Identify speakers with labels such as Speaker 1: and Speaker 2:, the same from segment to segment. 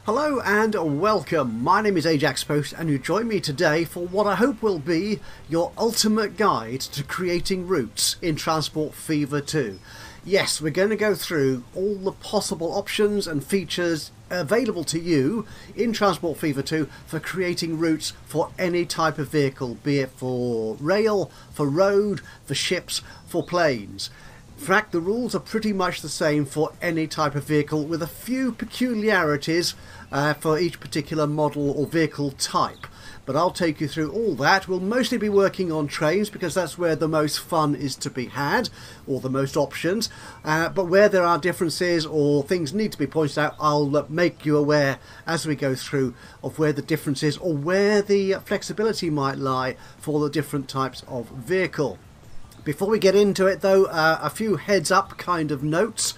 Speaker 1: Hello and welcome. My name is Ajax Post and you join me today for what I hope will be your ultimate guide to creating routes in Transport Fever 2. Yes, we're going to go through all the possible options and features available to you in Transport Fever 2 for creating routes for any type of vehicle, be it for rail, for road, for ships, for planes. In fact, the rules are pretty much the same for any type of vehicle, with a few peculiarities for each particular model or vehicle type. But I'll take you through all that. We'll mostly be working on trains because that's where the most fun is to be had, or the most options. But where there are differences or things need to be pointed out, I'll make you aware as we go through of where the difference is or where the flexibility might lie for the different types of vehicle. Before we get into it though, a few heads up kind of notes.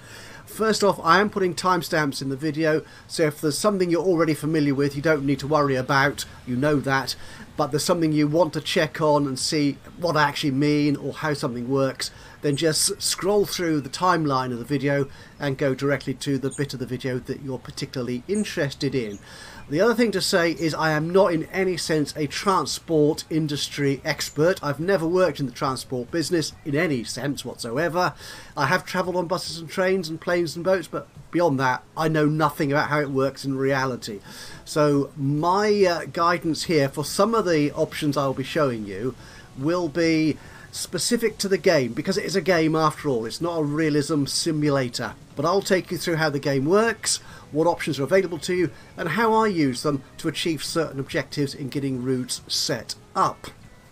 Speaker 1: First off, I am putting timestamps in the video, so if there's something you're already familiar with, you don't need to worry about, you know that, but there's something you want to check on and see what I actually mean or how something works, then just scroll through the timeline of the video and go directly to the bit of the video that you're particularly interested in. The other thing to say is I am not in any sense a transport industry expert. I've never worked in the transport business in any sense whatsoever. I have travelled on buses and trains and planes and boats, but beyond that I know nothing about how it works in reality. So my guidance here for some of the options I'll be showing you will be specific to the game, because it is a game after all. It's not a realism simulator, but I'll take you through how the game works, what options are available to you, and how I use them to achieve certain objectives in getting routes set up.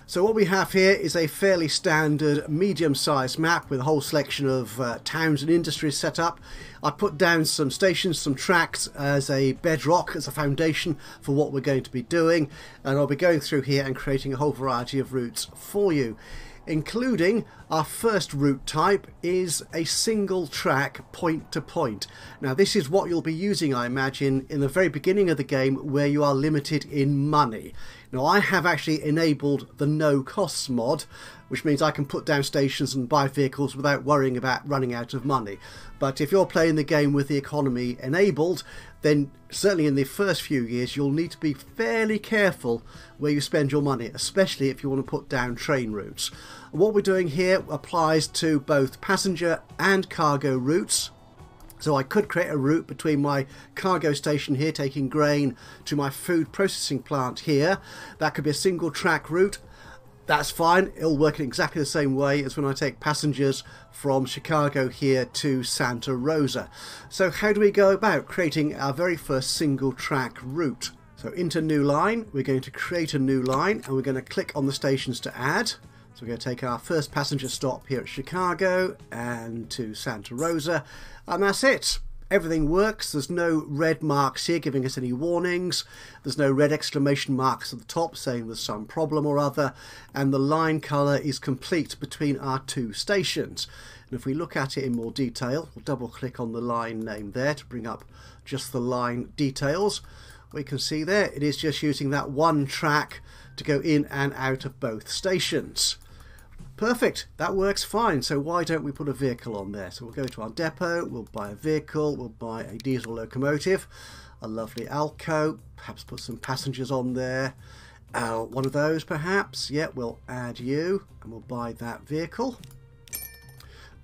Speaker 1: So what we have here is a fairly standard medium-sized map with a whole selection of towns and industries set up. I put down some stations, some tracks as a bedrock, as a foundation for what we're going to be doing, and I'll be going through here and creating a whole variety of routes for you, including our first route type is a single track point to point. Now this is what you'll be using, I imagine, in the very beginning of the game where you are limited in money. Now I have actually enabled the no costs mod, which means I can put down stations and buy vehicles without worrying about running out of money. But if you're playing the game with the economy enabled, then certainly in the first few years you'll need to be fairly careful where you spend your money, especially if you want to put down train routes. What we're doing here applies to both passenger and cargo routes. So I could create a route between my cargo station here taking grain to my food processing plant here. That could be a single track route. That's fine, it'll work in exactly the same way as when I take passengers from Chicago here to Santa Rosa. So how do we go about creating our very first single track route? So into new line, we're going to create a new line and we're going to click on the stations to add. So we're going to take our first passenger stop here at Chicago and to Santa Rosa, and that's it. Everything works. There's no red marks here giving us any warnings. There's no red exclamation marks at the top saying there's some problem or other, and the line colour is complete between our two stations. And if we look at it in more detail, we'll double click on the line name there to bring up just the line details. We can see there it is just using that one track to go in and out of both stations. Perfect, that works fine. So why don't we put a vehicle on there? So we'll go to our depot, we'll buy a vehicle, we'll buy a diesel locomotive, a lovely Alco, perhaps put some passengers on there, one of those perhaps. Yeah, we'll add you and we'll buy that vehicle.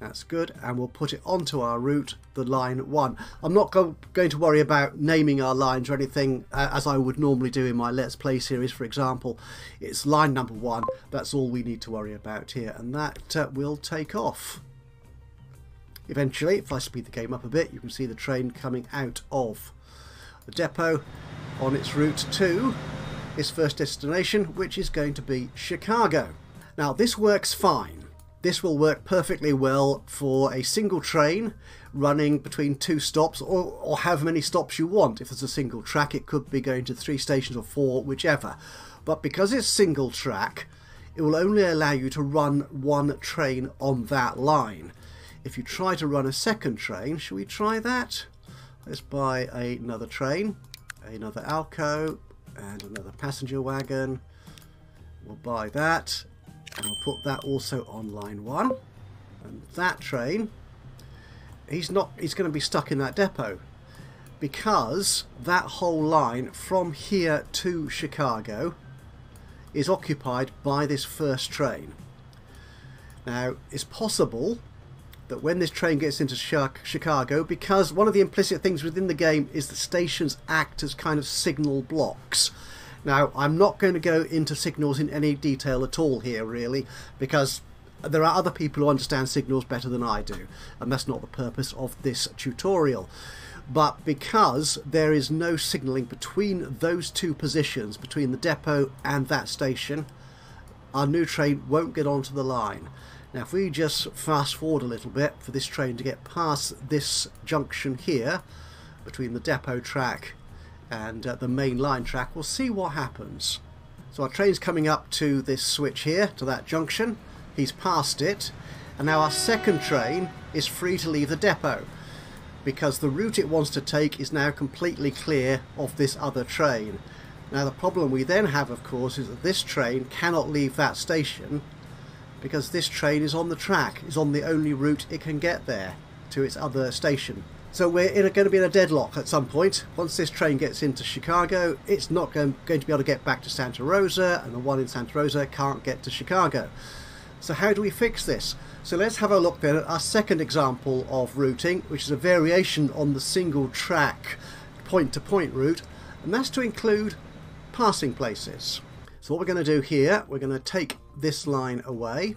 Speaker 1: That's good, and we'll put it onto our route, the line 1. I'm not going to worry about naming our lines or anything as I would normally do in my Let's Play series, for example. It's line number 1, that's all we need to worry about here, and that will take off. Eventually, if I speed the game up a bit, you can see the train coming out of the depot on its route to its first destination, which is going to be Chicago. Now this works fine. This will work perfectly well for a single train running between 2 stops or however many stops you want. If there's a single track, it could be going to 3 stations or 4, whichever. But because it's single track, it will only allow you to run one train on that line. If you try to run a second train, shall we try that? Let's buy another train, another Alco and another passenger wagon. We'll buy that. And I'll put that also on line 1. And that train, he's going to be stuck in that depot. because that whole line from here to Chicago is occupied by this first train. Now, it's possible that when this train gets into Chicago, because one of the implicit things within the game is that stations act as kind of signal blocks. Now, I'm not going to go into signals in any detail at all here, really, because there are other people who understand signals better than I do, and that's not the purpose of this tutorial. But because there is no signalling between those two positions, between the depot and that station, our new train won't get onto the line. Now, if we just fast forward a little bit for this train to get past this junction here, between the depot track and the main line track, we'll see what happens. So our train's coming up to this switch here, to that junction. He's passed it, and now our second train is free to leave the depot, because the route it wants to take is now completely clear of this other train. Now, the problem we then have, of course, is that this train cannot leave that station because this train is on the track, is on the only route it can get there to its other station. So we're going to be in a deadlock at some point. Once this train gets into Chicago, it's not going to be able to get back to Santa Rosa, and the one in Santa Rosa can't get to Chicago. So how do we fix this? So let's have a look then at our second example of routing, which is a variation on the single track point-to-point route, and that's to include passing places. So what we're going to do here, we're going to take this line away,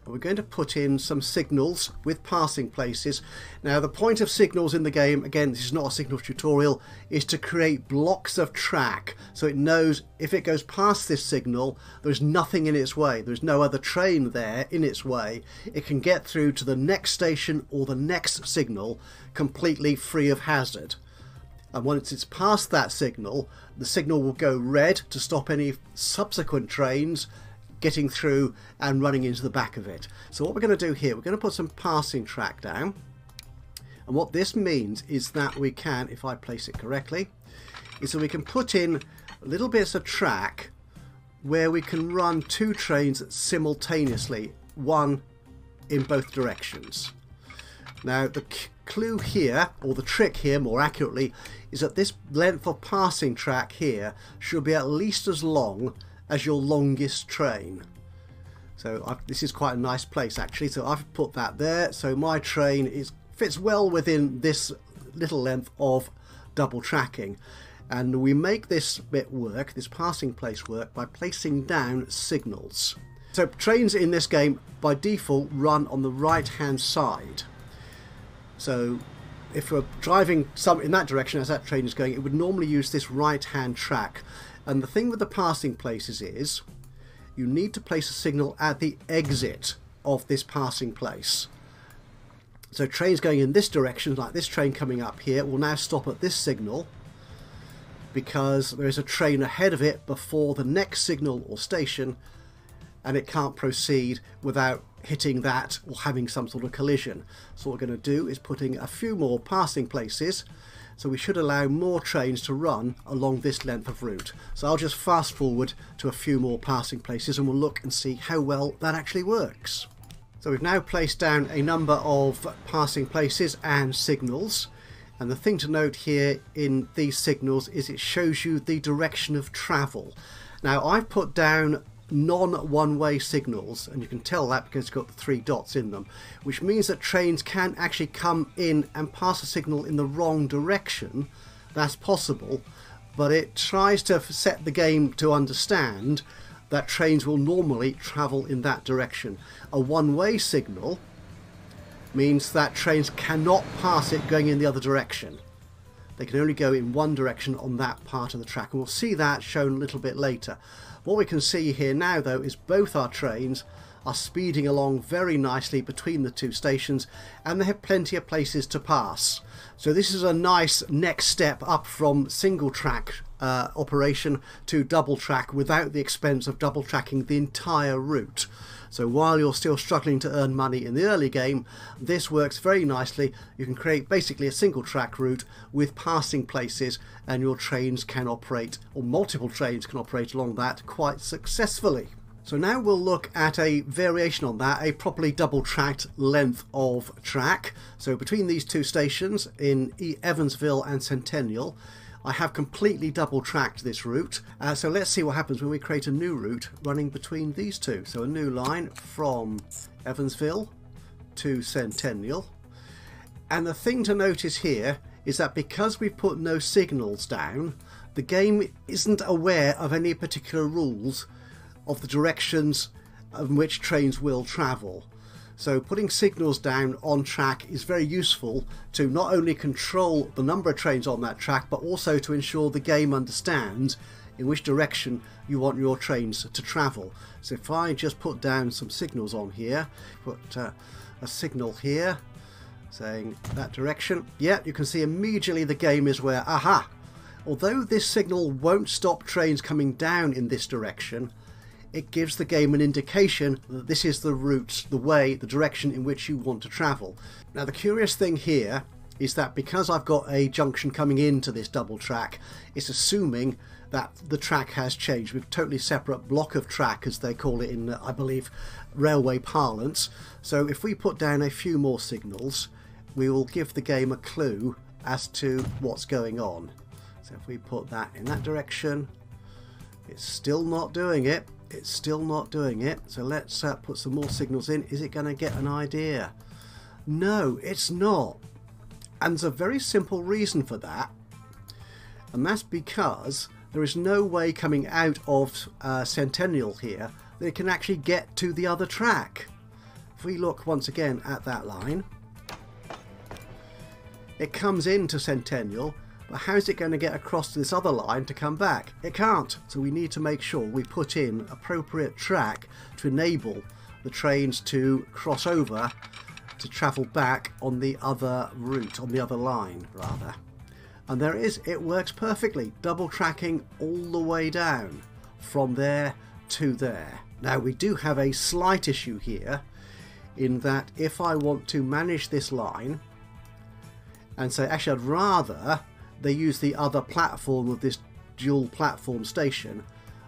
Speaker 1: and we're going to put in some signals with passing places. Now, the point of signals in the game, again, this is not a signal tutorial, is to create blocks of track, so it knows if it goes past this signal, there's nothing in its way, there's no other train there in its way. It can get through to the next station or the next signal completely free of hazard. And once it's past that signal, the signal will go red to stop any subsequent trains getting through and running into the back of it. So what we're going to do here, we're going to put some passing track down. And what this means is that we can, if I place it correctly, is that we can put in little bits of track where we can run two trains simultaneously, one in both directions. Now, the clue here, or the trick here more accurately, is that this length of passing track here should be at least as long as your longest train. So this is quite a nice place actually, so I've put that there, so my train fits well within this little length of double tracking. And we make this bit work, this passing place work, by placing down signals. So trains in this game by default run on the right hand side. So if we're driving in that direction as that train is going, it would normally use this right hand track. And the thing with the passing places is you need to place a signal at the exit of this passing place. So trains going in this direction, like this train coming up here, will now stop at this signal because there is a train ahead of it before the next signal or station, and it can't proceed without hitting that or having some sort of collision. So what we're going to do is putting a few more passing places, so we should allow more trains to run along this length of route. So I'll just fast forward to a few more passing places and we'll look and see how well that actually works. So we've now placed down a number of passing places and signals, and the thing to note here in these signals is it shows you the direction of travel. Now, I've put down non-one-way signals, and you can tell that because it's got the 3 dots in them, which means that trains can actually come in and pass a signal in the wrong direction. That's possible, but it tries to set the game to understand that trains will normally travel in that direction. A one-way signal means that trains cannot pass it going in the other direction. They can only go in one direction on that part of the track, and we'll see that shown a little bit later. What we can see here now though is both our trains are speeding along very nicely between the two stations, and they have plenty of places to pass. So this is a nice next step up from single track operation to double track without the expense of double tracking the entire route. So while you're still struggling to earn money in the early game, this works very nicely. You can create basically a single track route with passing places, and your trains can operate, or multiple trains can operate along that quite successfully. So now we'll look at a variation on that, a properly double-tracked length of track. So between these two stations in Evansville and Centennial, I have completely double-tracked this route. So let's see what happens when we create a new route running between these two. So a new line from Evansville to Centennial. And the thing to notice here is that because we've put no signals down, the game isn't aware of any particular rules of the directions in which trains will travel. So putting signals down on track is very useful to not only control the number of trains on that track, but also to ensure the game understands in which direction you want your trains to travel. So if I just put down some signals on here, put a signal here saying that direction, yeah, you can see immediately the game is aware, aha, although this signal won't stop trains coming down in this direction, it gives the game an indication that this is the route, the way, the direction in which you want to travel. Now the curious thing here is that because I've got a junction coming into this double track, it's assuming that the track has changed with a totally separate block of track, as they call it in, I believe, railway parlance. So if we put down a few more signals, we will give the game a clue as to what's going on. So if we put that in that direction, it's still not doing it. It's still not doing it. So let's put some more signals in. Is it going to get an idea? No, it's not. And there's a very simple reason for that. And that's because there is no way coming out of Centennial here that it can actually get to the other track. If we look once again at that line, it comes into Centennial, but how's it going to get across to this other line to come back? It can't. So we need to make sure we put in appropriate track to enable the trains to cross over to travel back on the other route, on the other line rather. And there it is, it works perfectly, double tracking all the way down from there to there. Now we do have a slight issue here in that if I want to manage this line and say actually I'd rather they use the other platform of this dual platform station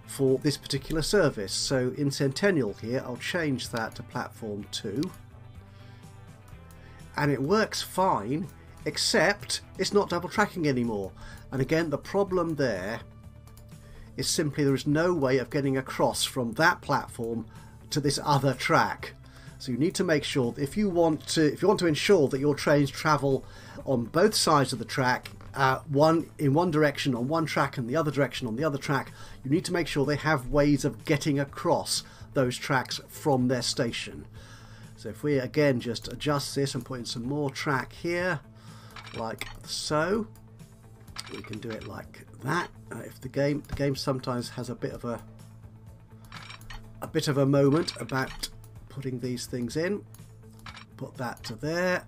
Speaker 1: for this particular service. So in Centennial here, I'll change that to platform 2. And it works fine, except it's not double tracking anymore. And again, the problem there is simply there is no way of getting across from that platform to this other track. So you need to make sure that if you want to ensure that your trains travel on both sides of the track, one in one direction on one track and the other direction on the other track, you need to make sure they have ways of getting across those tracks from their station. So if we again just adjust this and put in some more track here, like so, we can do it like that. If the game sometimes has a bit of a moment about putting these things in, put that to there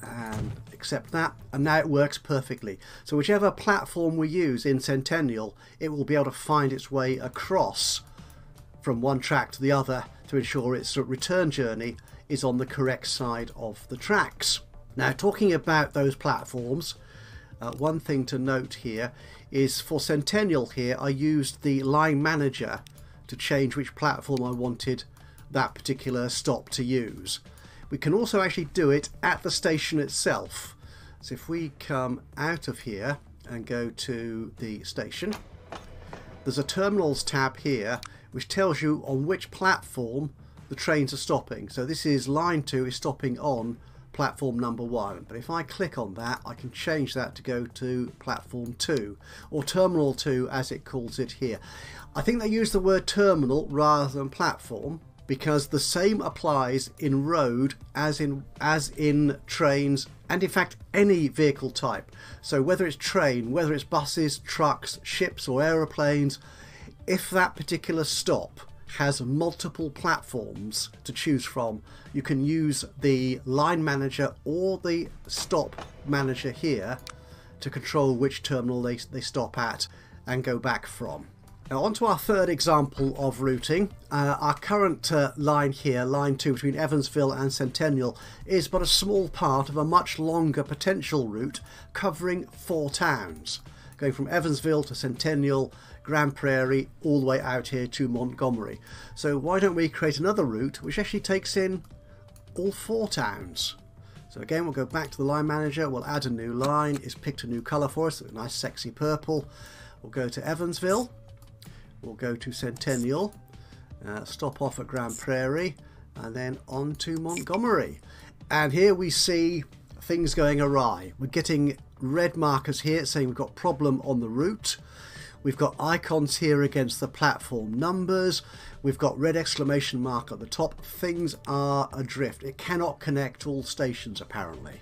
Speaker 1: and accept that, and now it works perfectly. So whichever platform we use in Centennial, it will be able to find its way across from one track to the other to ensure its return journey is on the correct side of the tracks. Now talking about those platforms, one thing to note here is for Centennial here I used the line manager to change which platform I wanted that particular stop to use. We can also actually do it at the station itself. So if we come out of here and go to the station, there's a terminals tab here which tells you on which platform the trains are stopping. So this is line 2 is stopping on platform number 1, but if I click on that I can change that to go to platform 2 or terminal 2 as it calls it here. I think they use the word terminal rather than platform because the same applies in road as in trains and in fact any vehicle type. So whether it's train, whether it's buses, trucks, ships or aeroplanes, if that particular stop has multiple platforms to choose from, you can use the line manager or the stop manager here to control which terminal they stop at and go back from. Now on to our third example of routing. Our current line here, line 2 between Evansville and Centennial, is but a small part of a much longer potential route covering 4 towns. going from Evansville to Centennial, Grand Prairie, all the way out here to Montgomery. So why don't we create another route which actually takes in all 4 towns? So again, we'll go back to the line manager, we'll add a new line. It's picked a new colour for us, a nice sexy purple. We'll go to Evansville, we'll go to Centennial, stop off at Grand Prairie, and then on to Montgomery. And here we see things going awry. We're getting red markers here saying we've got problem on the route. We've got icons here against the platform numbers. We've got red exclamation mark at the top. Things are adrift. It cannot connect all stations apparently.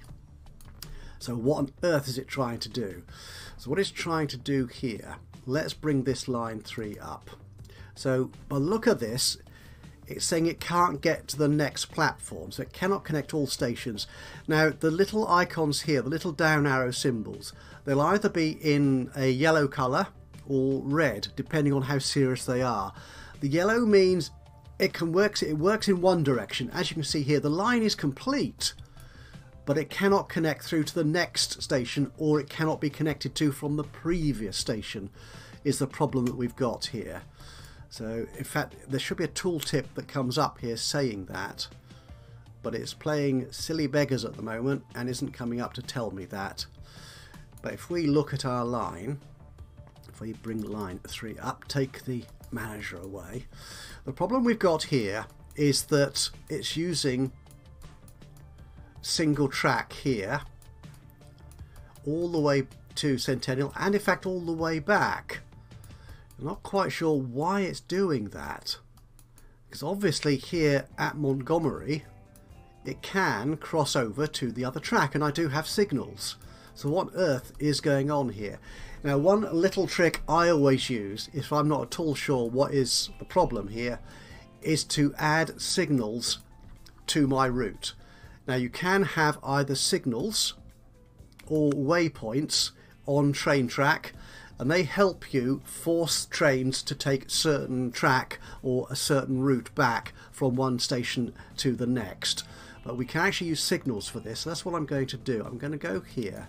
Speaker 1: So what on earth is it trying to do? So what it's trying to do here, let's bring this line 3 up. So by the look of this, it's saying it can't get to the next platform, so it cannot connect all stations. Now the little icons here, the little down arrow symbols, they'll either be in a yellow colour or red, depending on how serious they are. The yellow means it works in one direction. As you can see here, the line is complete, but it cannot connect through to the next station, or it cannot be connected to from the previous station, is the problem that we've got here. So in fact there should be a tooltip that comes up here saying that, but it's playing silly beggars at the moment and isn't coming up to tell me that. But if we look at our line, if we bring line 3 up, take the manager away, the problem we've got here is that it's using single track here all the way to Centennial, and in fact all the way back. I'm not quite sure why it's doing that, because obviously here at Montgomery it can cross over to the other track, and I do have signals. So what on earth is going on here? Now one little trick I always use, if I'm not at all sure what is the problem here, is to add signals to my route. Now you can have either signals or waypoints on train track, and they help you force trains to take certain track or a certain route back from one station to the next. But we can actually use signals for this, so that's what I'm going to do. I'm going to go here.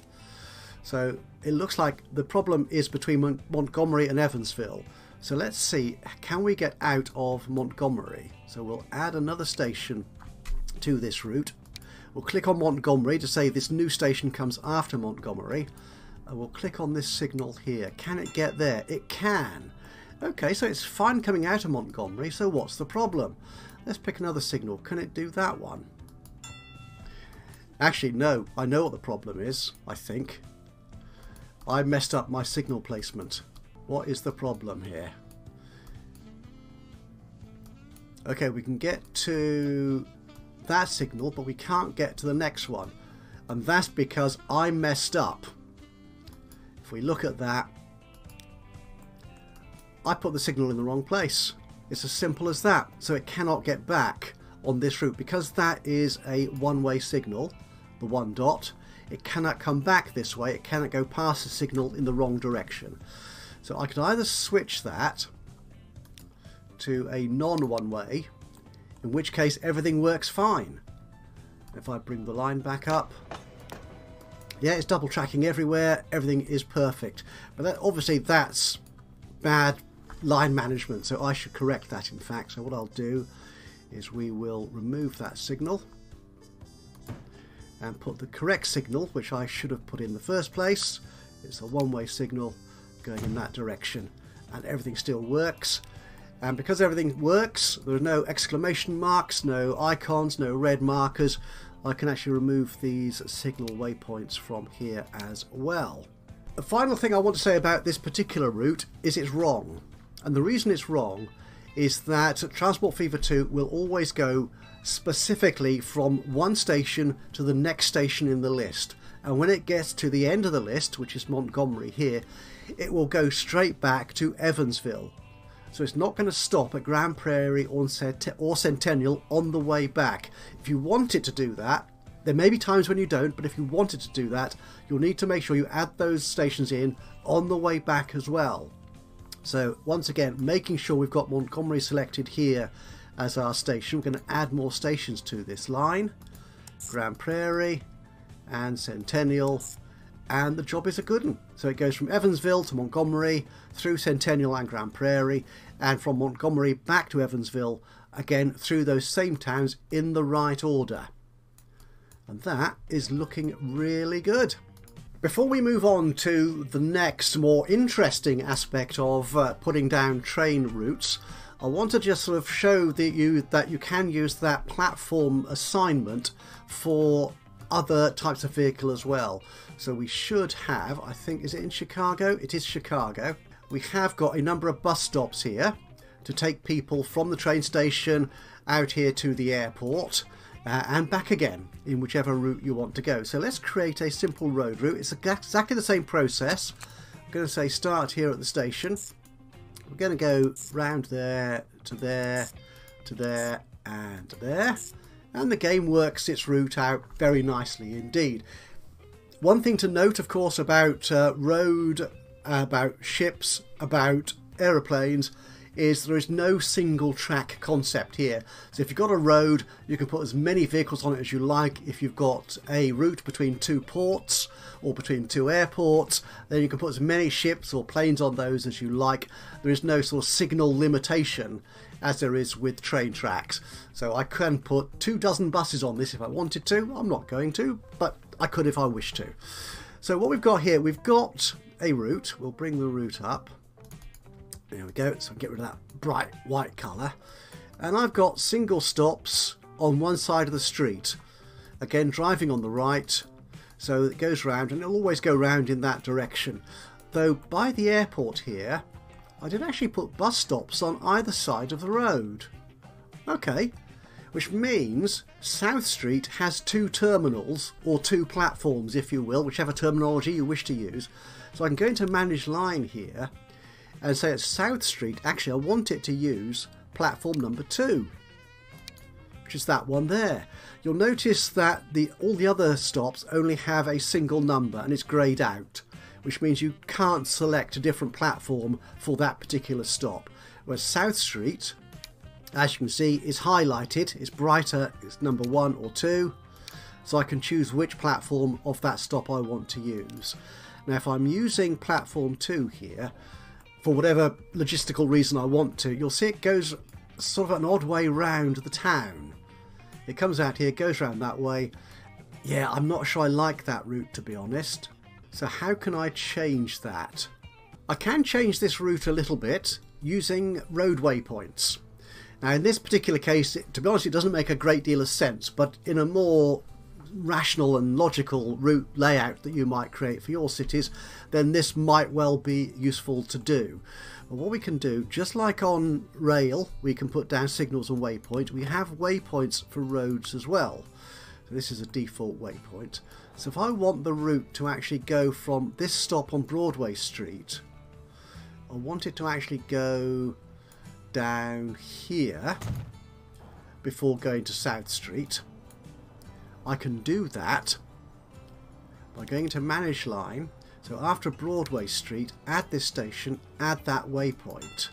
Speaker 1: So it looks like the problem is between Montgomery and Evansville. So let's see, can we get out of Montgomery? So we'll add another station to this route. We'll click on Montgomery to say this new station comes after Montgomery. We'll click on this signal here. Can it get there? It can. Okay, so it's fine coming out of Montgomery, so what's the problem? Let's pick another signal. Can it do that one? Actually, no. I know what the problem is, I think. I messed up my signal placement. What is the problem here? Okay, we can get to that signal, but we can't get to the next one. And that's because I messed up. If we look at that, I put the signal in the wrong place. It's as simple as that. So it cannot get back on this route because that is a one-way signal, the 1 dot. It cannot come back this way. It cannot go past the signal in the wrong direction. So I could either switch that to a non-one-way, in which case everything works fine. If I bring the line back up, yeah, it's double tracking everywhere, everything is perfect. But that, obviously that's bad line management, so I should correct that in fact. So what I'll do is we will remove that signal and put the correct signal, which I should have put in the first place. It's a one-way signal going in that direction, and everything still works. And because everything works, there are no exclamation marks, no icons, no red markers. I can actually remove these signal waypoints from here as well. The final thing I want to say about this particular route is it's wrong. And the reason it's wrong is that Transport Fever 2 will always go specifically from one station to the next station in the list. And when it gets to the end of the list, which is Montgomery here, it will go straight back to Evansville. So it's not going to stop at Grand Prairie or Centennial on the way back. If you want it to do that, there may be times when you don't, but if you want it to do that, you'll need to make sure you add those stations in on the way back as well. So once again, making sure we've got Montgomery selected here as our station. We're going to add more stations to this line. Grand Prairie and Centennial and the job is a good one. So it goes from Evansville to Montgomery, through Centennial and Grand Prairie, and from Montgomery back to Evansville, again through those same towns in the right order. And that is looking really good. Before we move on to the next more interesting aspect of putting down train routes, I want to just sort of show that you can use that platform assignment for other types of vehicle as well. So we should have, I think, is it in Chicago? It is Chicago. We have got a number of bus stops here to take people from the train station out here to the airport and back again in whichever route you want to go. So let's create a simple road route. It's exactly the same process. I'm going to say start here at the station. We're going to go round there to there to there and there, and the game works its route out very nicely indeed. One thing to note, of course, about road, about ships, about aeroplanes, is there is no single track concept here. So if you've got a road, you can put as many vehicles on it as you like. If you've got a route between two ports or between two airports, then you can put as many ships or planes on those as you like. There is no sort of signal limitation as there is with train tracks. So I can put 24 buses on this if I wanted to. I'm not going to, but I could if I wish to. So what we've got here, we've got a route. We'll bring the route up. There we go, so get rid of that bright white colour. And I've got single stops on one side of the street. Again, driving on the right, so it goes round, and it'll always go round in that direction. Though by the airport here, I did actually put bus stops on either side of the road. Okay, which means South Street has two terminals, or two platforms if you will, whichever terminology you wish to use. So I can go into Manage Line here, and say at South Street, actually I want it to use platform number 2, which is that one there. You'll notice that all the other stops only have a single number and it's greyed out, which means you can't select a different platform for that particular stop. Whereas South Street, as you can see, is highlighted, it's brighter, it's number 1 or 2, so I can choose which platform of that stop I want to use. Now if I'm using platform 2 here, for whatever logistical reason I want to, you'll see it goes sort of an odd way round the town. It comes out here, goes round that way. Yeah, I'm not sure I like that route, to be honest. So how can I change that? I can change this route a little bit using road waypoints. Now in this particular case, to be honest, it doesn't make a great deal of sense, but in a more rational and logical route layout that you might create for your cities, then this might well be useful to do. But what we can do, just like on rail, we can put down signals and waypoints. We have waypoints for roads as well. So this is a default waypoint. So if I want the route to actually go from this stop on Broadway Street, I want it to actually go down here before going to South Street. I can do that by going into Manage Line. So after Broadway Street, add this station, add that waypoint.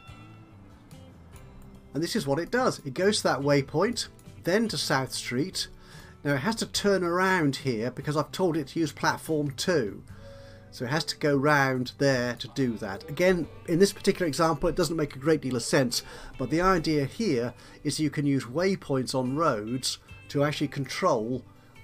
Speaker 1: And this is what it does. It goes to that waypoint, then to South Street. Now it has to turn around here because I've told it to use platform 2. So it has to go round there to do that. Again, in this particular example, it doesn't make a great deal of sense, but the idea here is you can use waypoints on roads to actually control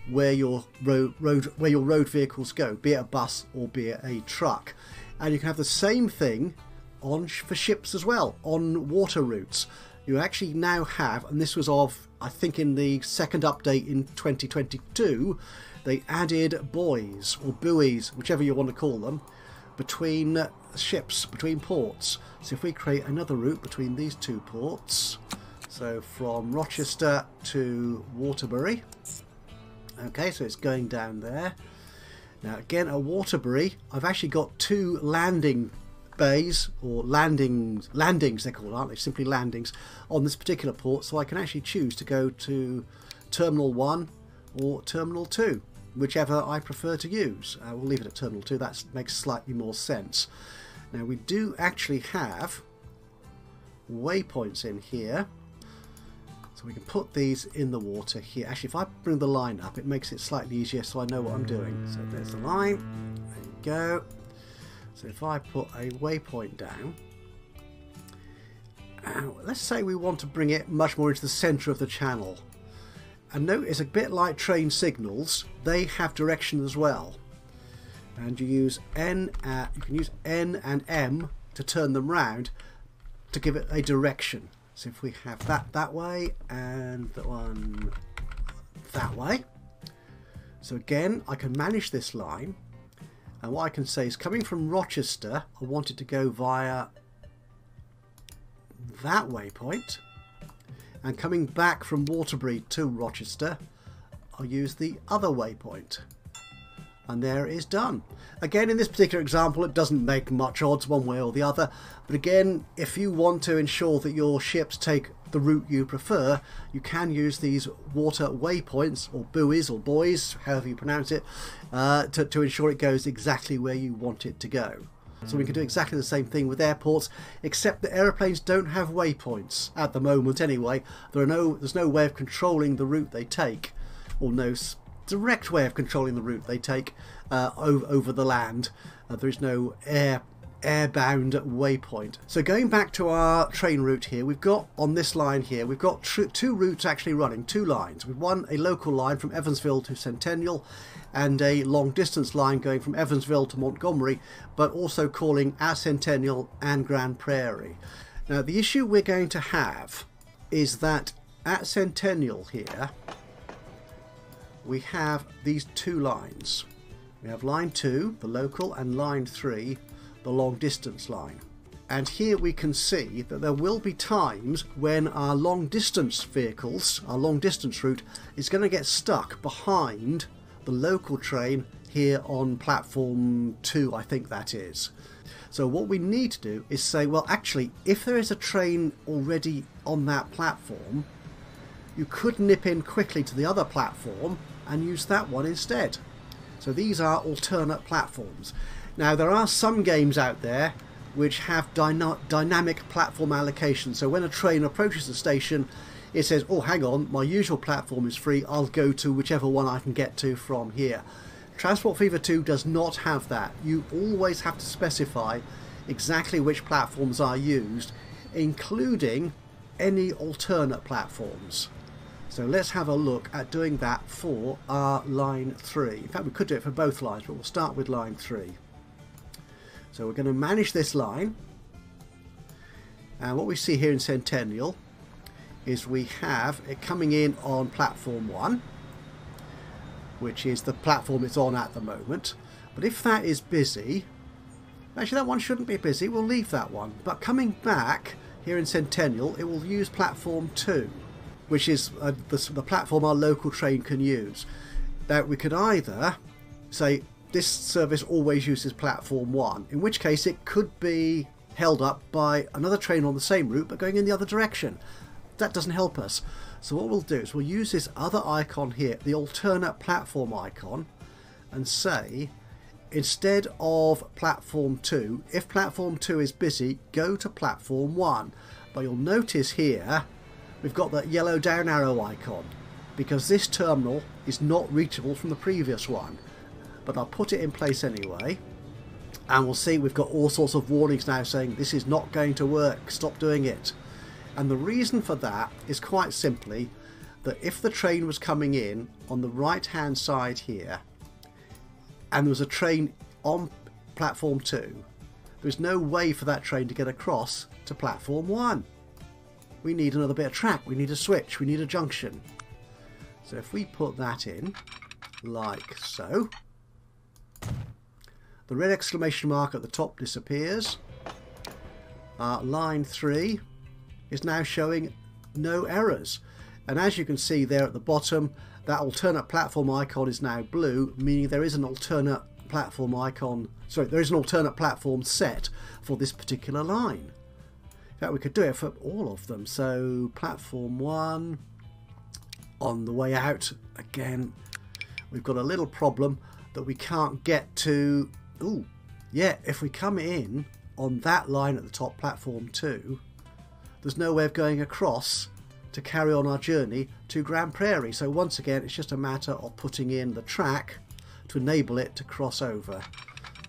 Speaker 1: where your road vehicles go, be it a bus or be it a truck. And you can have the same thing for ships as well, on water routes. You actually now have, and this was I think in the second update in 2022, they added buoys or buoys, whichever you want to call them, between ships, between ports. So if we create another route between these two ports, so from Rochester to Waterbury. Okay, so it's going down there. Now again at Waterbury, I've actually got two landing bays, or landings they're called, aren't they? Simply landings on this particular port, so I can actually choose to go to Terminal 1 or Terminal 2, whichever I prefer to use. We'll leave it at Terminal 2, that makes slightly more sense. Now we do actually have waypoints in here. So we can put these in the water here. Actually, if I bring the line up, it makes it slightly easier so I know what I'm doing. So there's the line. There you go. So if I put a waypoint down, let's say we want to bring it much more into the centre of the channel. And notice, a bit like train signals, they have direction as well. And you use you can use N and M to turn them round to give it a direction. So if we have that way and that one that way. So again, I can manage this line. And what I can say is, coming from Rochester, I want it to go via that waypoint. And coming back from Waterbury to Rochester, I'll use the other waypoint. And there it is done. Again, in this particular example, it doesn't make much odds one way or the other. But again, if you want to ensure that your ships take the route you prefer, you can use these water waypoints, or buoys, or buoys, however you pronounce it, to ensure it goes exactly where you want it to go. So we can do exactly the same thing with airports, except that aeroplanes don't have waypoints at the moment anyway. There's no way of controlling the route they take, or no direct way of controlling the route they take over the land. There is no airbound waypoint. So going back to our train route here, we've got on this line here, we've got two routes actually running, two lines. We've one a local line from Evansville to Centennial, and a long distance line going from Evansville to Montgomery, but also calling at Centennial and Grand Prairie. Now the issue we're going to have is that at Centennial here we have these two lines. We have line 2, the local, and line 3, the long distance line. And here we can see that there will be times when our long distance vehicles, our long distance route, is going to get stuck behind the local train here on platform 2, I think that is. So what we need to do is say, well, actually, if there is a train already on that platform, you could nip in quickly to the other platform and use that one instead. So these are alternate platforms. Now there are some games out there which have dynamic platform allocation. So when a train approaches the station, it says, oh hang on, my usual platform is free, I'll go to whichever one I can get to from here. Transport Fever 2 does not have that. You always have to specify exactly which platforms are used, including any alternate platforms. So let's have a look at doing that for our line 3. In fact, we could do it for both lines, but we'll start with line 3. So we're going to manage this line. And what we see here in Centennial is we have it coming in on platform 1, which is the platform it's on at the moment. But if that is busy, actually that one shouldn't be busy, we'll leave that one. But coming back here in Centennial, it will use platform 2. Which is the platform our local train can use. Now we could either say this service always uses platform 1, in which case it could be held up by another train on the same route but going in the other direction. That doesn't help us. So what we'll do is we'll use this other icon here, the alternate platform icon, and say, instead of platform 2, if platform 2 is busy, go to platform 1. But you'll notice here we've got that yellow down arrow icon, because this terminal is not reachable from the previous one. But I'll put it in place anyway, and we'll see we've got all sorts of warnings now saying this is not going to work, stop doing it. And the reason for that is quite simply that if the train was coming in on the right hand side here, and there was a train on platform 2, there's no way for that train to get across to platform 1. We need another bit of track, we need a switch, we need a junction. So if we put that in, like so, the red exclamation mark at the top disappears. Line 3 is now showing no errors. And as you can see there at the bottom, that alternate platform icon is now blue, meaning there is an alternate platform icon, sorry, there is an alternate platform set for this particular line. In fact, we could do it for all of them. So platform 1, on the way out, again, we've got a little problem that we can't get to. Ooh, yeah, if we come in on that line at the top, platform 2, there's no way of going across to carry on our journey to Grand Prairie. So once again, it's just a matter of putting in the track to enable it to cross over.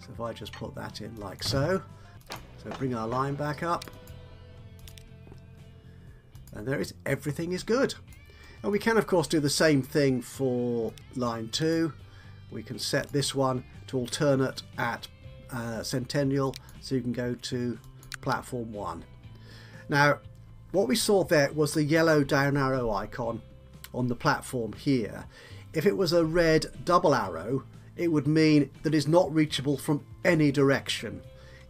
Speaker 1: So if I just put that in like so, so bring our line back up, and there it is, everything is good. And we can of course do the same thing for line 2. We can set this one to alternate at Centennial, so you can go to platform 1. Now what we saw there was the yellow down arrow icon on the platform here. If it was a red double arrow, it would mean that it's not reachable from any direction,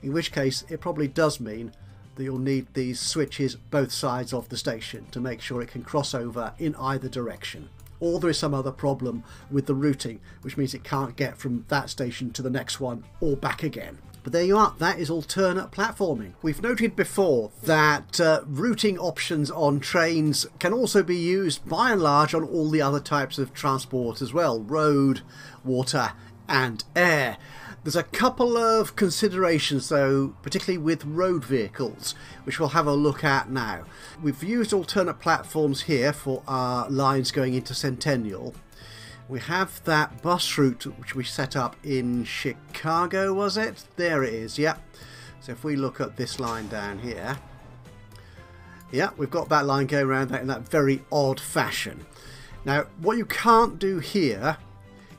Speaker 1: in which case it probably does mean that you'll need these switches both sides of the station to make sure it can cross over in either direction. Or there is some other problem with the routing, which means it can't get from that station to the next one or back again. But there you are, that is alternate platforming. We've noted before that routing options on trains can also be used by and large on all the other types of transport as well: road, water and air. There's a couple of considerations though, particularly with road vehicles, which we'll have a look at now. We've used alternate platforms here for our lines going into Centennial. We have that bus route which we set up in Chicago, was it? There it is, yep. So if we look at this line down here, yeah, we've got that line going around that in that very odd fashion. Now what you can't do here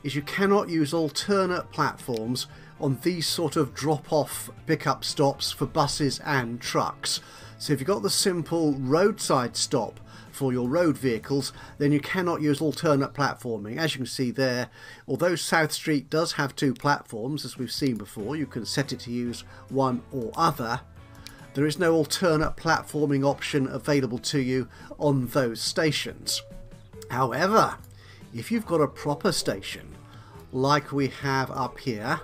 Speaker 1: is you cannot use alternate platforms on these sort of drop-off pickup stops for buses and trucks. So if you've got the simple roadside stop for your road vehicles, then you cannot use alternate platforming. As you can see there, although South Street does have 2 platforms, as we've seen before, you can set it to use one or other. There is no alternate platforming option available to you on those stations. However, if you've got a proper station like we have up here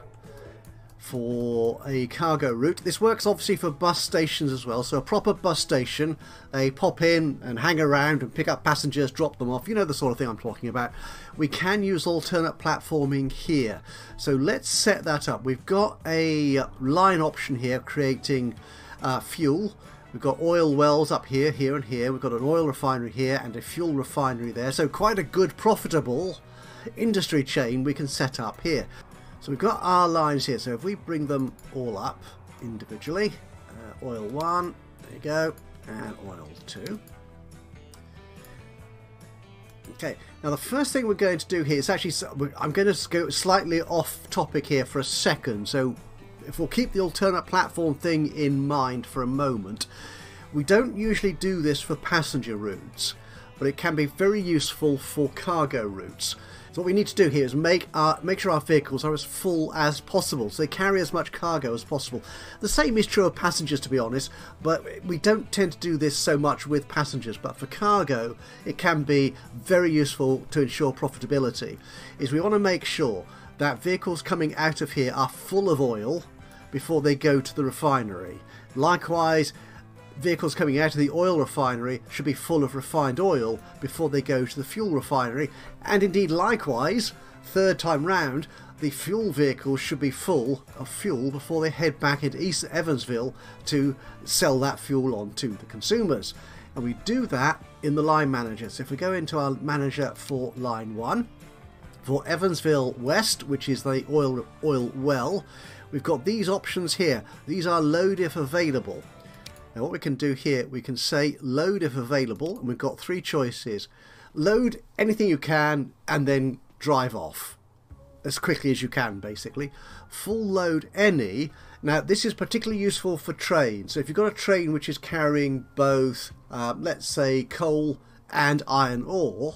Speaker 1: for a cargo route, this works obviously for bus stations as well, so a proper bus station, they pop in and hang around and pick up passengers, drop them off, you know the sort of thing I'm talking about. We can use alternate platforming here, so let's set that up. We've got a line option here creating fuel. We've got oil wells up here, here and here. We've got an oil refinery here and a fuel refinery there, so quite a good profitable industry chain we can set up here. So we've got our lines here, so if we bring them all up individually, oil 1, there you go, and oil 2. Okay, now the first thing we're going to do here is actually, I'm going to go slightly off topic here for a second, so if we'll keep the alternate platform thing in mind for a moment, we don't usually do this for passenger routes, but it can be very useful for cargo routes. So what we need to do here is make sure our vehicles are as full as possible, so they carry as much cargo as possible. The same is true of passengers, to be honest, but we don't tend to do this so much with passengers. But for cargo, it can be very useful to ensure profitability. Is we want to make sure that vehicles coming out of here are full of oil before they go to the refinery. Likewise, vehicles coming out of the oil refinery should be full of refined oil before they go to the fuel refinery, and indeed likewise, third time round, the fuel vehicles should be full of fuel before they head back into East Evansville to sell that fuel on to the consumers. And we do that in the line manager. So if we go into our manager for line 1, for Evansville West, which is the oil well, we've got these options here. These are load if available. Now what we can do here, we can say load if available, and we've got 3 choices. Load anything you can and then drive off as quickly as you can, basically. Full load any. Now this is particularly useful for trains. So if you've got a train which is carrying both, let's say coal and iron ore,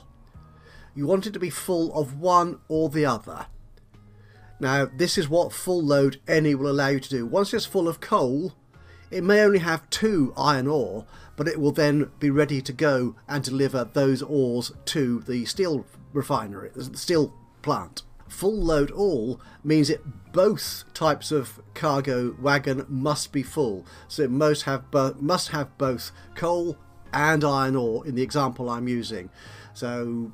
Speaker 1: you want it to be full of one or the other. Now this is what full load any will allow you to do. Once it's full of coal, it may only have 2 iron ore, but it will then be ready to go and deliver those ores to the steel refinery, the steel plant. Full load all means that both types of cargo wagon must be full, so it must have both coal and iron ore in the example I'm using. So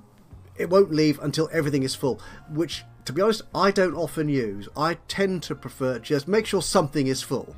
Speaker 1: it won't leave until everything is full, which, to be honest, I don't often use. I tend to prefer just make sure something is full.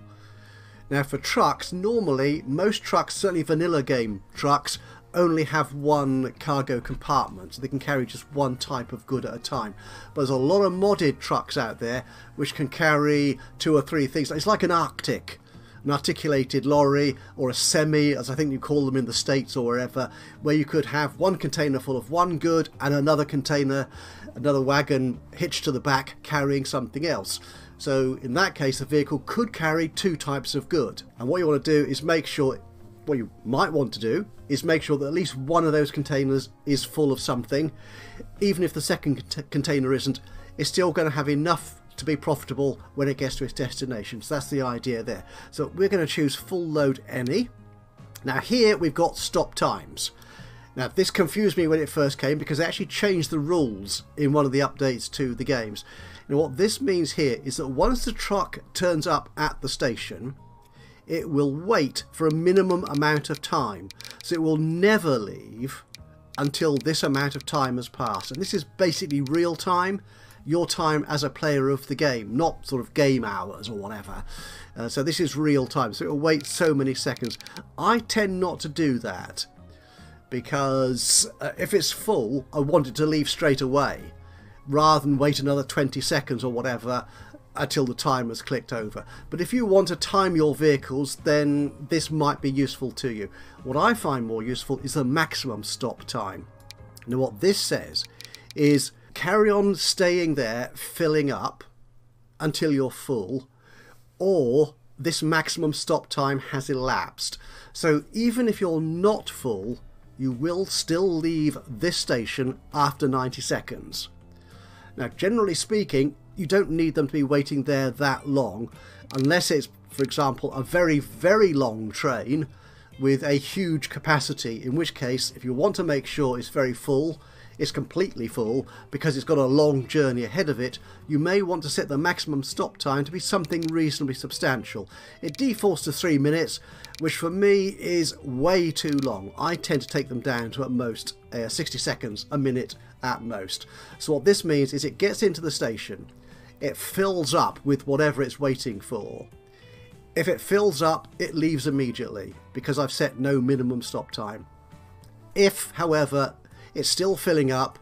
Speaker 1: Now for trucks, normally most trucks, certainly vanilla game trucks, only have one cargo compartment, so they can carry just one type of good at a time. But there's a lot of modded trucks out there which can carry 2 or 3 things. It's like an Arctic, an articulated lorry, or a semi, as I think you call them in the States or wherever, where you could have one container full of one good and another container, another wagon hitched to the back carrying something else. So in that case, the vehicle could carry 2 types of good. And what you want to do is make sure, what you might want to do is make sure that at least one of those containers is full of something. Even if the second container isn't, it's still going to have enough to be profitable when it gets to its destination. So that's the idea there. So we're going to choose full load any. Now here we've got stop times. Now this confused me when it first came because they actually changed the rules in one of the updates to the games. Now what this means here is that once the truck turns up at the station, it will wait for a minimum amount of time. So it will never leave until this amount of time has passed. And this is basically real time, your time as a player of the game, not sort of game hours or whatever. So this is real time, so it will wait so many seconds. I tend not to do that because if it's full, I want it to leave straight away rather than wait another 20 seconds or whatever until the timer's clicked over. But if you want to time your vehicles, then this might be useful to you. What I find more useful is the maximum stop time. Now what this says is carry on staying there filling up until you're full, or this maximum stop time has elapsed. So even if you're not full, you will still leave this station after 90 seconds. Now generally speaking, you don't need them to be waiting there that long unless it's, for example, a very, very long train with a huge capacity, in which case if you want to make sure it's very full, it's completely full because it's got a long journey ahead of it, you may want to set the maximum stop time to be something reasonably substantial. It defaults to 3 minutes, which for me is way too long. I tend to take them down to at most 60 seconds, a minute at most. So what this means is it gets into the station, it fills up with whatever it's waiting for. If it fills up, it leaves immediately because I've set no minimum stop time. If, however, it's still filling up,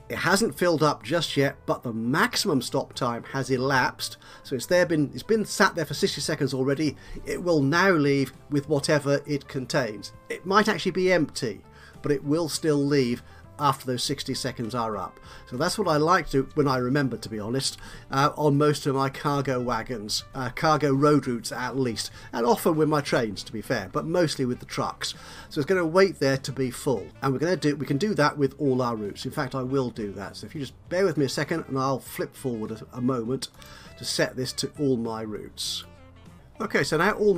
Speaker 1: it hasn't filled up just yet, but the maximum stop time has elapsed, so it's been sat there for 60 seconds already, it will now leave with whatever it contains. It might actually be empty, but it will still leave after those 60 seconds are up. So that's what I like to, when I remember, to be honest, on most of my cargo wagons, cargo road routes at least, and often with my trains, to be fair, but mostly with the trucks. So it's going to wait there to be full, and we can do that with all our routes. In fact, I will do that. So if you just bear with me a second, and I'll flip forward a moment to set this to all my routes. Okay, so now all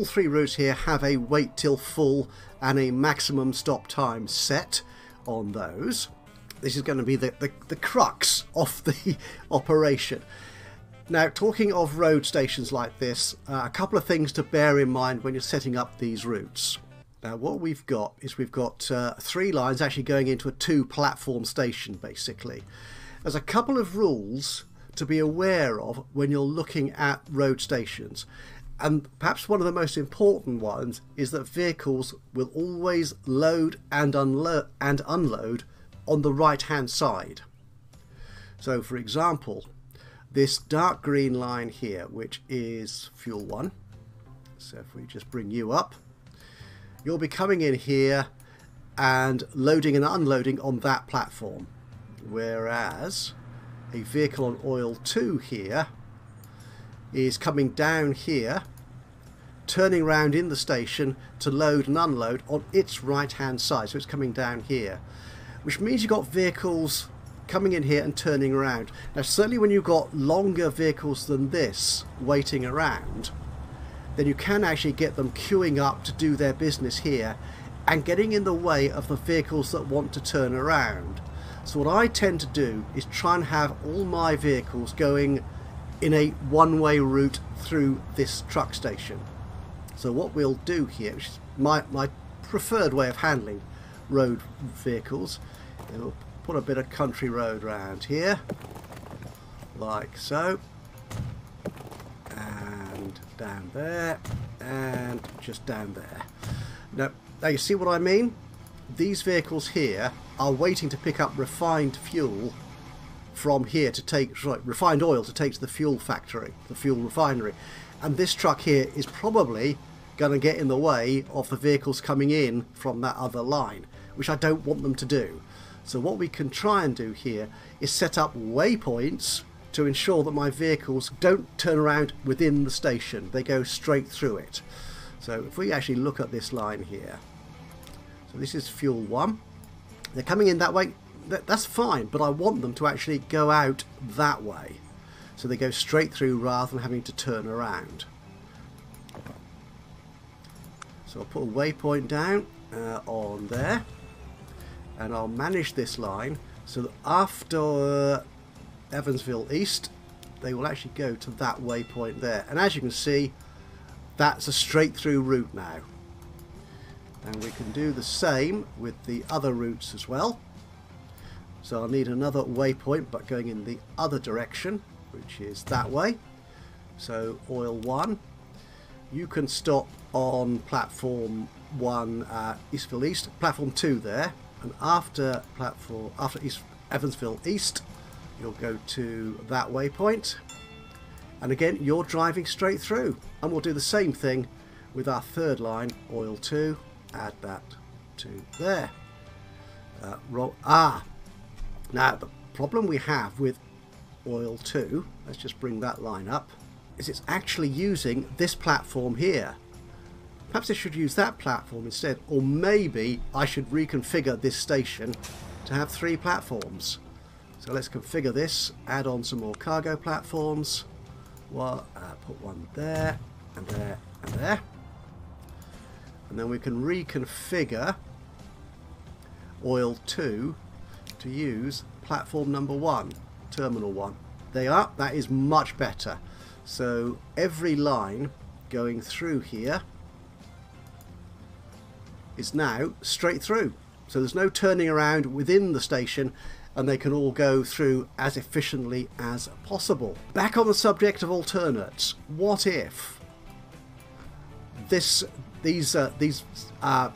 Speaker 1: 3 routes here have a wait till full and a maximum stop time set on those. This is going to be the crux of the operation. Now, talking of road stations like this, a couple of things to bear in mind when you're setting up these routes. Now, what we've got is 3 lines actually going into a 2-platform station, basically. There's a couple of rules to be aware of when you're looking at road stations. And perhaps one of the most important ones is that vehicles will always load and unload on the right hand side. So for example, this dark green line here, which is fuel 1, so if we just bring you up, you'll be coming in here and loading and unloading on that platform, whereas a vehicle on oil 2 here is coming down here, turning around in the station to load and unload on its right hand side. So it's coming down here, which means you've got vehicles coming in here and turning around. Now certainly when you've got longer vehicles than this waiting around, then you can actually get them queuing up to do their business here and getting in the way of the vehicles that want to turn around. So what I tend to do is try and have all my vehicles going in a one-way route through this truck station. So what we'll do here, which is my preferred way of handling road vehicles, we'll put a bit of country road around here, like so, and down there, and just down there. Now you see what I mean? these vehicles here are waiting to pick up refined fuel from here to take, sorry, refined oil to take to the fuel factory, the fuel refinery. And this truck here is probably going to get in the way of the vehicles coming in from that other line, which I don't want them to do. So what we can try and do here is set up waypoints to ensure that my vehicles don't turn around within the station. They go straight through it. So if we actually look at this line here, so this is fuel 1. They're coming in that way. That's fine, but I want them to actually go out that way. So they go straight through rather than having to turn around. So I'll put a waypoint down on there, and I'll manage this line so that after Evansville East they will actually go to that waypoint there. And as you can see, that's a straight through route now. And we can do the same with the other routes as well. So I'll need another waypoint, but going in the other direction, which is that way. So oil 1, you can stop on platform 1 Eastville East, platform 2 there, and after Evansville East you'll go to that waypoint, and again you're driving straight through. And we'll do the same thing with our third line, oil 2, add that to there. Now the problem we have with oil 2, let's just bring that line up, is it's actually using this platform here. Perhaps I should use that platform instead, or maybe I should reconfigure this station to have 3 platforms. So let's configure this, add on some more cargo platforms. Well, put one there, and there, and there. And then we can reconfigure oil 2 to use platform number 1, terminal 1. That is much better. So every line going through here is now straight through. So there's no turning around within the station, and they can all go through as efficiently as possible. Back on the subject of alternates, what if these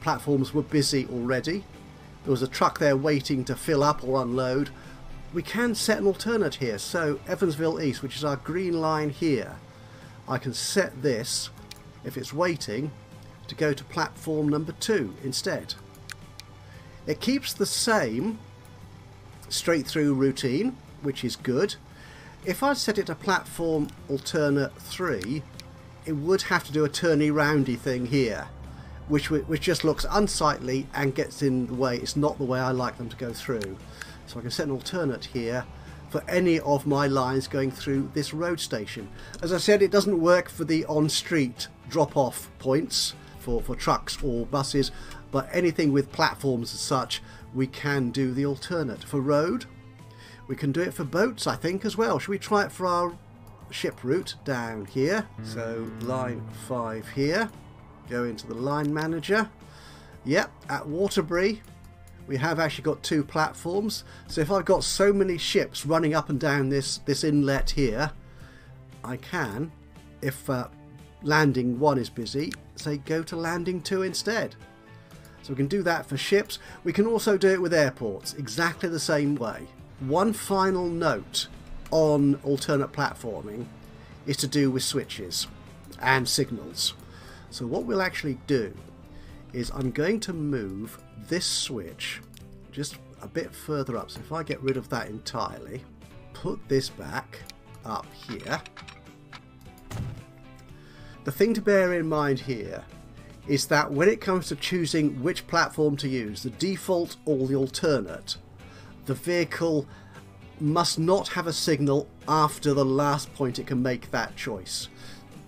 Speaker 1: platforms were busy already? There was a truck there waiting to fill up or unload. We can set an alternate here. So Evansville East, which is our green line here, I can set this, if it's waiting, to go to platform number 2 instead. It keeps the same straight through routine, which is good. If I set it to platform alternate 3, it would have to do a turny roundy thing here, which just looks unsightly and gets in the way. It's not the way I like them to go through. So I can set an alternate here for any of my lines going through this road station. As I said, it doesn't work for the on-street drop-off points for trucks or buses, but anything with platforms as such, we can do the alternate. For road, we can do it for boats, I think, as well. Should we try it for our ship route down here? So line 5 here, go into the line manager. Yep, at Waterbury we have actually got 2 platforms. So if I've got so many ships running up and down this inlet here, I can, if landing 1 is busy, say go to landing 2 instead. So we can do that for ships. We can also do it with airports, exactly the same way. One final note on alternate platforming is to do with switches and signals. So what we'll actually do is I'm going to move this switch just a bit further up. So if I get rid of that entirely, put this back up here. The thing to bear in mind here is that when it comes to choosing which platform to use, the default or the alternate, the vehicle must not have a signal after the last point it can make that choice.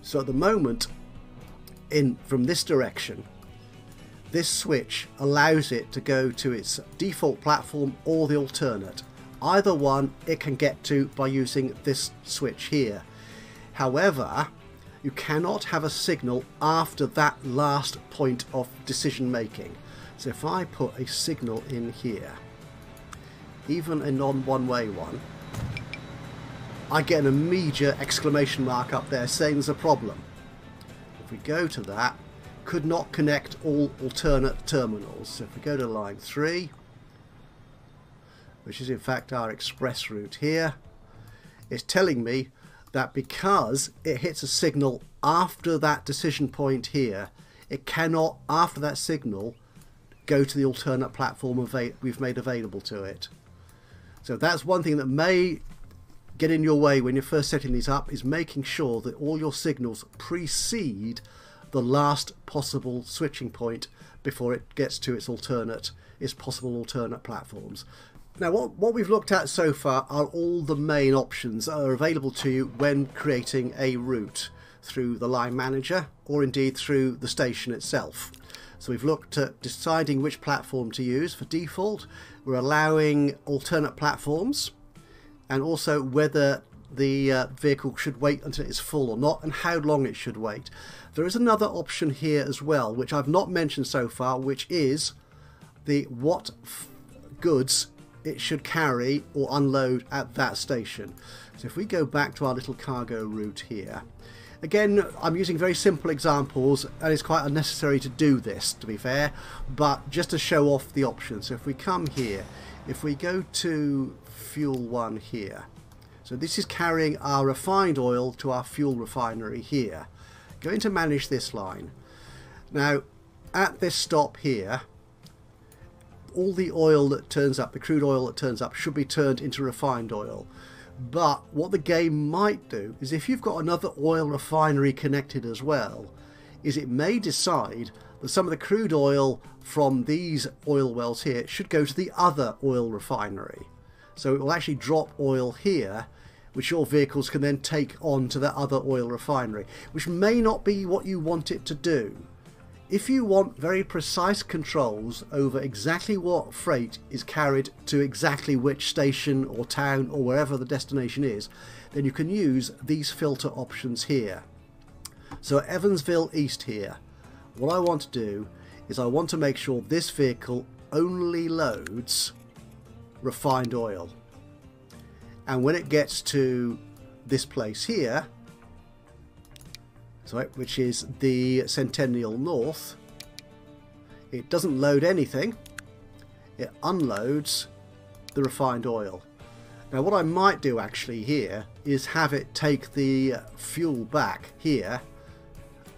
Speaker 1: So at the moment, from this direction, this switch allows it to go to its default platform or the alternate. Either one it can get to by using this switch here. However, you cannot have a signal after that last point of decision making. So if I put a signal in here, even a non-one-way one, I get an immediate exclamation mark up there saying there's a problem. If we go to that, could not connect all alternate terminals. So if we go to line 3, which is in fact our express route here, it's telling me that because it hits a signal after that decision point here, it cannot, after that signal, go to the alternate platform we've made available to it. So that's one thing that may get in your way when you're first setting these up, is making sure that all your signals precede the last possible switching point before it gets to its possible alternate platforms. Now what we've looked at so far are all the main options that are available to you when creating a route through the line manager, or indeed through the station itself. So we've looked at deciding which platform to use for default. We're allowing alternate platforms, and also whether the vehicle should wait until it's full or not, and how long it should wait. There is another option here as well, which I've not mentioned so far, which is what goods it should carry or unload at that station. So if we go back to our little cargo route here, again, I'm using very simple examples, and it's quite unnecessary to do this, to be fair, but just to show off the options. So if we come here, if we go to fuel 1 here, so this is carrying our refined oil to our fuel refinery here. Going to manage this line. Now, at this stop here, all the oil that turns up, the crude oil that turns up, should be turned into refined oil. But what the game might do is, if you've got another oil refinery connected as well, is it may decide that some of the crude oil from these oil wells here should go to the other oil refinery. So it will actually drop oil here, which your vehicles can then take on to that other oil refinery, which may not be what you want it to do. If you want very precise controls over exactly what freight is carried to exactly which station or town or wherever the destination is, then you can use these filter options here. So at Evansville East here, what I want to do is I want to make sure this vehicle only loads refined oil. And when it gets to this place here, which is the Centennial North, it doesn't load anything, it unloads the refined oil. Now what I might do actually here is have it take the fuel back here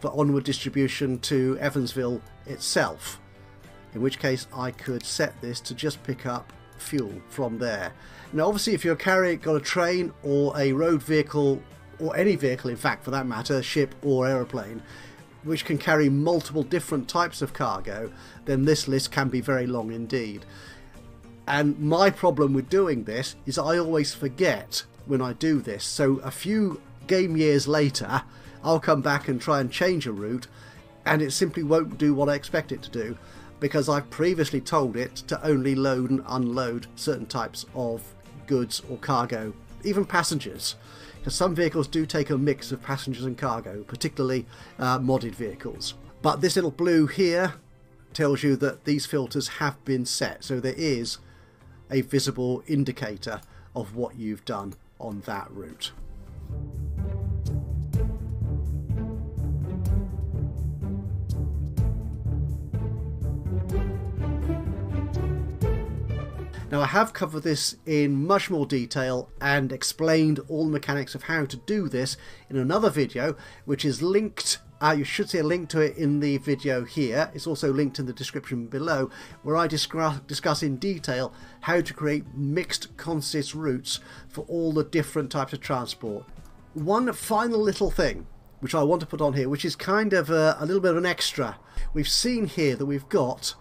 Speaker 1: for onward distribution to Evansville itself, in which case I could set this to just pick up fuel from there. Now obviously if you're got a train or a road vehicle, or any vehicle in fact for that matter, ship or aeroplane, which can carry multiple different types of cargo, then this list can be very long indeed. And my problem with doing this is I always forget when I do this, so a few game years later I'll come back and try and change a route, and it simply won't do what I expect it to do, because I've previously told it to only load and unload certain types of goods or cargo, even passengers. Because some vehicles do take a mix of passengers and cargo, particularly modded vehicles. But this little blue here tells you that these filters have been set, so there is a visible indicator of what you've done on that route. Now I have covered this in much more detail and explained all the mechanics of how to do this in another video, which is linked, you should see a link to it in the video here. It's also linked in the description below, where I discuss in detail how to create mixed consist routes for all the different types of transport. One final little thing which I want to put on here, which is kind of a little bit of an extra. We've seen here that we've got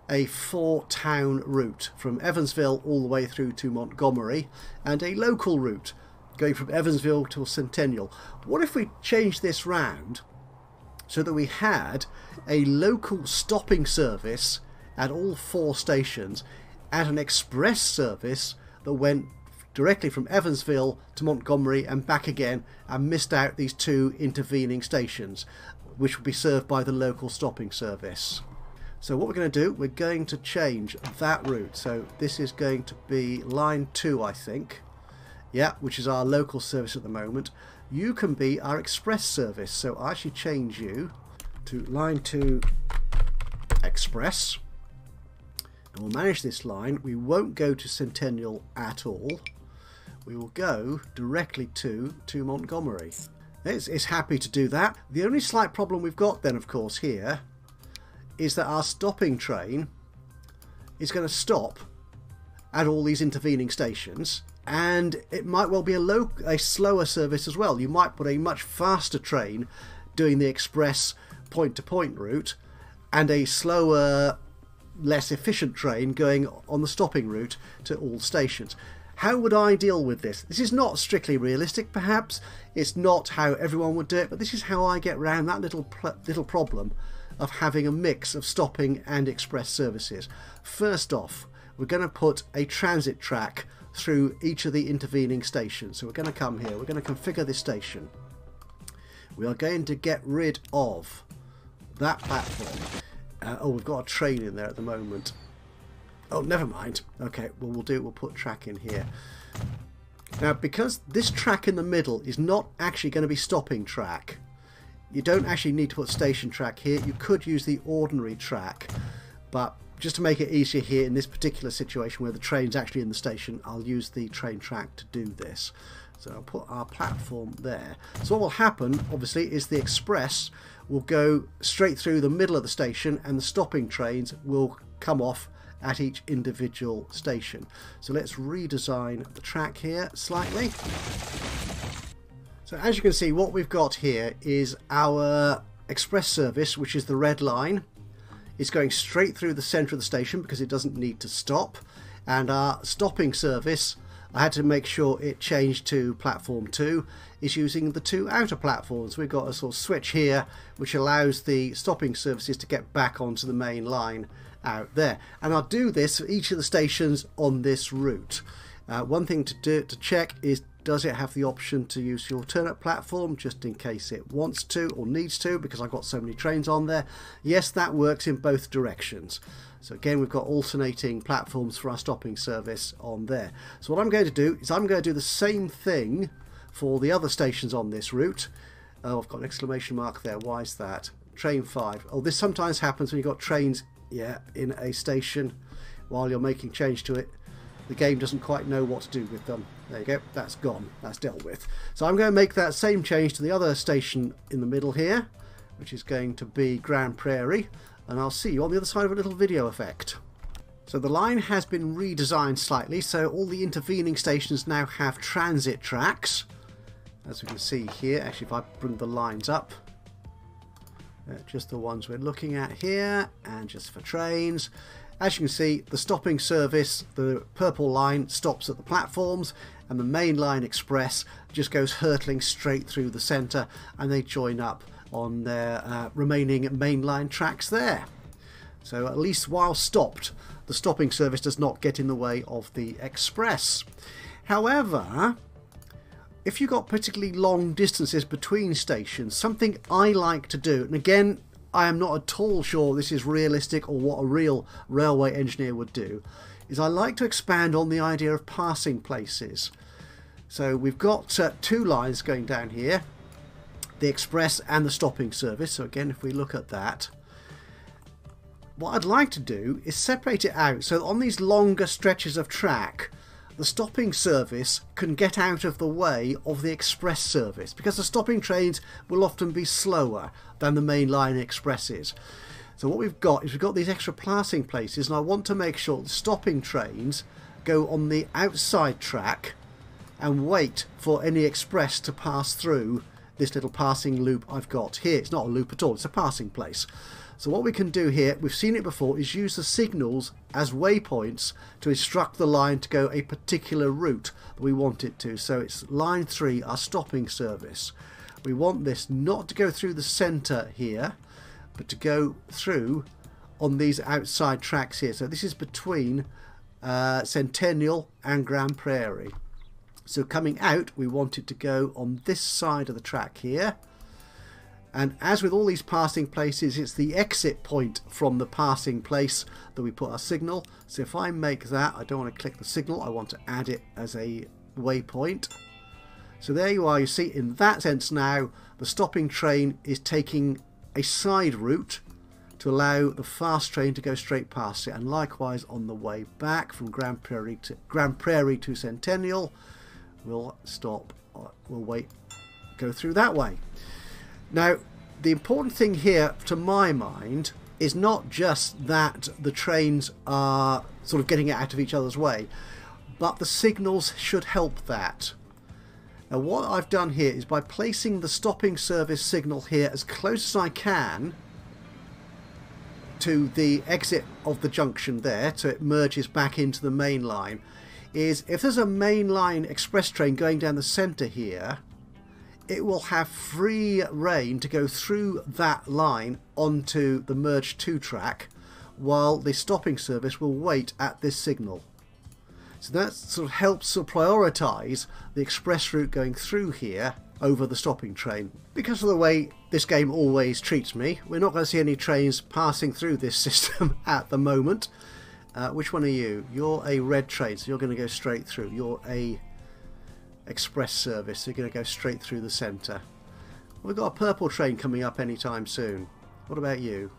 Speaker 1: a 4-town route from Evansville all the way through to Montgomery, and a local route going from Evansville to Centennial. What if we change this round so that we had a local stopping service at all 4 stations and an express service that went directly from Evansville to Montgomery and back again, and missed out these 2 intervening stations, which would be served by the local stopping service? So what we're going to do, we're going to change that route. So this is going to be line 2, I think. Yeah, which is our local service at the moment. You can be our express service. So I actually change you to line 2 Express. And we'll manage this line. We won't go to Centennial at all. We will go directly to Montgomery. It's happy to do that. The only slight problem we've got then, of course, here is that our stopping train is going to stop at all these intervening stations, and it might well be a slower service as well. You might put a much faster train doing the express point-to-point route and a slower, less efficient train going on the stopping route to all stations. How would I deal with this? This is not strictly realistic, perhaps. It's not how everyone would do it, but this is how I get around that little problem of having a mix of stopping and express services. First off, we're going to put a transit track through each of the intervening stations. So we're going to come here, we're going to configure this station. We are going to get rid of that platform. Oh, we've got a train in there at the moment. Oh, never mind. Okay, well, we'll put track in here. Now, because this track in the middle is not actually going to be stopping track, you don't actually need to put station track here. You could use the ordinary track, but just to make it easier here in this particular situation where the train's actually in the station, I'll use the train track to do this. So I'll put our platform there. So what will happen, obviously, is the express will go straight through the middle of the station and the stopping trains will come off at each individual station. So let's redesign the track here slightly. So as you can see, what we've got here is our express service, which is the red line. It's going straight through the centre of the station because it doesn't need to stop. And our stopping service, I had to make sure it changed to platform 2, is using the 2 outer platforms. We've got a sort of switch here which allows the stopping services to get back onto the main line out there. And I'll do this for each of the stations on this route. One thing to check is, does it have the option to use the alternate platform just in case it wants to or needs to, because I've got so many trains on there? Yes, that works in both directions. So again, we've got alternating platforms for our stopping service on there. So what I'm going to do is I'm going to do the same thing for the other stations on this route. Oh, I've got an exclamation mark there. Why is that? Train 5. Oh, this sometimes happens when you've got trains, yeah, in a station while you're making change to it. The game doesn't quite know what to do with them. There you go, that's gone, that's dealt with. So I'm going to make that same change to the other station in the middle here, which is going to be Grand Prairie, and I'll see you on the other side of a little video effect. So the line has been redesigned slightly, so all the intervening stations now have transit tracks, as we can see here. Actually, if I bring the lines up, just the ones we're looking at here, and just for trains. As you can see, the stopping service, the purple line, stops at the platforms, and the main line express just goes hurtling straight through the centre, and they join up on their remaining mainline tracks there. So at least while stopped, the stopping service does not get in the way of the express. However, if you've got particularly long distances between stations, something I like to do, and again, I am not at all sure this is realistic or what a real railway engineer would do, is I like to expand on the idea of passing places. So we've got 2 lines going down here, the express and the stopping service. So again, if we look at that, what I'd like to do is separate it out so that on these longer stretches of track, the stopping service can get out of the way of the express service, because the stopping trains will often be slower than the main line expresses. So what we've got is we've got these extra passing places, and I want to make sure the stopping trains go on the outside track and wait for any express to pass through this little passing loop I've got here. It's not a loop at all, it's a passing place. So what we can do here, we've seen it before, is use the signals as waypoints to instruct the line to go a particular route that we want it to. So it's line 3, our stopping service. We want this not to go through the centre here, but to go through on these outside tracks here. So this is between Centennial and Grand Prairie. So coming out, we want it to go on this side of the track here. And as with all these passing places, it's the exit point from the passing place that we put our signal. So if I make that, I don't want to click the signal, I want to add it as a waypoint. So there you are, you see, in that sense now, the stopping train is taking a side route to allow the fast train to go straight past it, and likewise on the way back from Grand Prairie to Centennial, we'll stop, we'll wait, go through that way. Now, the important thing here, to my mind, is not just that the trains are sort of getting out of each other's way, but the signals should help that. Now, what I've done here is by placing the stopping service signal here as close as I can to the exit of the junction there, so it merges back into the main line, is if there's a main line express train going down the centre here, it will have free rein to go through that line onto the merged 2 track, while the stopping service will wait at this signal. So that sort of helps to prioritise the express route going through here over the stopping train. Because of the way this game always treats me, we're not going to see any trains passing through this system at the moment. Which one are you? You're a red train, so you're going to go straight through. You're a express service, so you're going to go straight through the centre. We've got a purple train coming up anytime soon. What about you?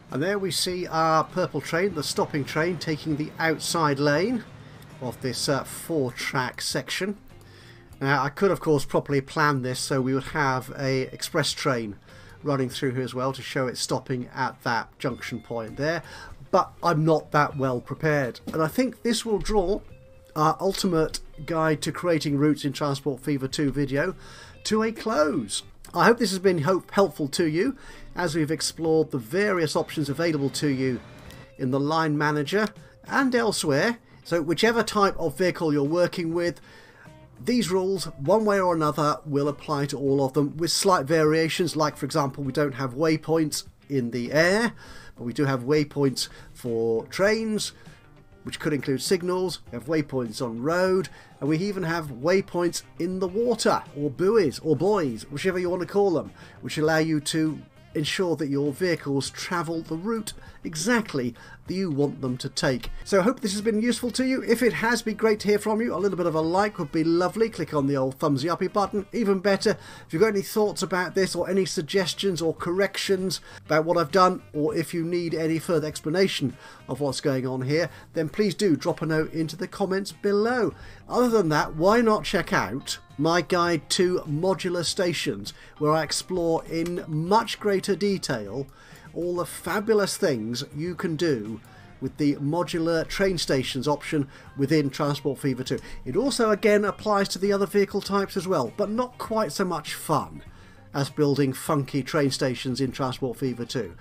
Speaker 1: And there we see our purple train, the stopping train, taking the outside lane of this 4-track section. Now, I could of course properly plan this so we would have a express train running through here as well to show it stopping at that junction point there, but I'm not that well prepared, and I think this will draw our ultimate guide to creating routes in Transport Fever 2 video to a close. I hope this has been helpful to you as we've explored the various options available to you in the line manager and elsewhere. So whichever type of vehicle you're working with, these rules, one way or another, will apply to all of them, with slight variations. Like, for example, we don't have waypoints in the air, but we do have waypoints for trains, which could include signals. We have waypoints on road, and we even have waypoints in the water, or buoys, or buoys, whichever you want to call them, which allow you to ensure that your vehicles travel the route exactly that you want them to take. So I hope this has been useful to you. If it has, be great to hear from you. A little bit of a like would be lovely. Click on the old thumbsy uppy button. Even better, if you've got any thoughts about this, or any suggestions or corrections about what I've done, or if you need any further explanation of what's going on here, then please do drop a note into the comments below. Other than that, why not check out my guide to modular stations, where I explore in much greater detail all the fabulous things you can do with the modular train stations option within Transport Fever 2. It also again applies to the other vehicle types as well, but not quite so much fun as building funky train stations in Transport Fever 2.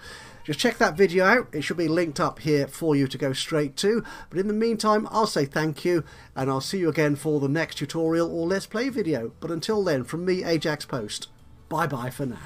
Speaker 1: Just check that video out, it should be linked up here for you to go straight to. But in the meantime, I'll say thank you, and I'll see you again for the next tutorial or Let's Play video. But until then, from me, Ajax Post, bye bye for now.